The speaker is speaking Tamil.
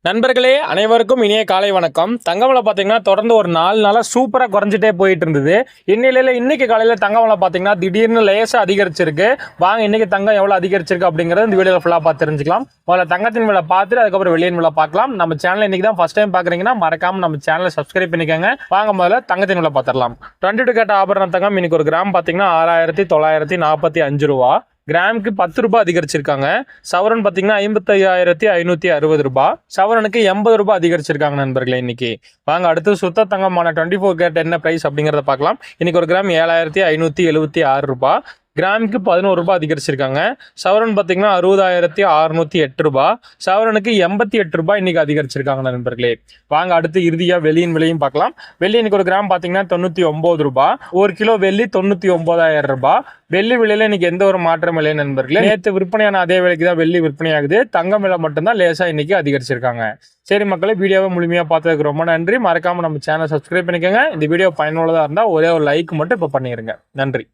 நண்பர்களே அனைவருக்கும் இனிய காலை வணக்கம். தங்கம் விலை பார்த்தீங்கன்னா தொடர்ந்து ஒரு 4 நாளாக சூப்பராக குறைஞ்சிட்டே போயிட்டு இருந்தது. இன்னைக்கு காலையில் தங்கம் விலை பார்த்தீங்கன்னா திடீர்னு லேசாக அதிகரிச்சிருக்கு. வாங்க இன்னைக்கு தங்கம் எவ்வளோ அதிகரிச்சிருக்கு அப்படிங்கிறது இந்த வீடியோவில் ஃபுல்லாக பார்த்து தெரிஞ்சுக்கலாம். முதல்ல தங்கத்தின் விலை பார்த்துட்டு அதுக்கப்புறம் வெள்ளியின் விலை பார்க்கலாம். நம்ம சேனல் இன்னைக்கு தான் ஃபர்ஸ்ட் டைம் பார்க்குறீங்கன்னா மறக்காம நம்ம சேனலை சப்ஸ்கிரைப் பண்ணிக்கோங்க. வாங்க முதல்ல தங்கத்தின் விலை பார்த்துடலாம். 22 கேட்ட ஆபரண தங்கம் இன்னைக்கு ஒரு கிராம் பார்த்தீங்கன்னா 6945 ரூபா. கிராமுக்கு 10 ரூபாய் அதிகரிச்சிருக்காங்க. சவரன் பார்த்தீங்கன்னா 55,560 ரூபாய். சவரனுக்கு 80 ரூபாய் அதிகரிச்சிருக்காங்க நண்பர்களே இன்னைக்கு. வாங்க அடுத்து சுத்த தங்கமான 24 கேரட் என்ன பிரைஸ் அப்படிங்கிறத பார்க்கலாம். இன்னைக்கு ஒரு கிராம் 7,576 ரூபாய். கிராமுக்கு 11 ரூபாய் அதிகரிச்சிருக்காங்க. சவரன் பார்த்தீங்கன்னா 60,608 ரூபாய். சவரனுக்கு 88 ரூபாய் இன்னைக்கு அதிகரிச்சிருக்காங்க நண்பர்களே. வாங்க அடுத்து இறுதியா வெள்ளியின் விலையும் பார்க்கலாம். வெள்ளி இன்னைக்கு ஒரு கிராம் பார்த்தீங்கன்னா 99 ரூபாய். 1 கிலோ வெள்ளி 99,000 ரூபாய். வெள்ளி விலையில இன்னைக்கு எந்த ஒரு மாற்றம் இல்லை நண்பர்களே. நேற்று விற்பனையான அதே விலைக்கு தான் வெள்ளி விற்பனை ஆகுது. தங்கம் விலை மட்டும்தான் லேசா இன்னைக்கு அதிகரிச்சிருக்காங்க. சரி மக்களே, வீடியோவை முழுமையா பார்த்ததுக்கு ரொம்ப நன்றி. மறக்காம நம்ம சேனல் சப்ஸ்கிரைப் பண்ணிக்கோங்க. இந்த வீடியோ பயனுள்ளதா இருந்தா ஒரே ஒரு லைக் மட்டும் இப்ப பண்ணிருங்க. நன்றி.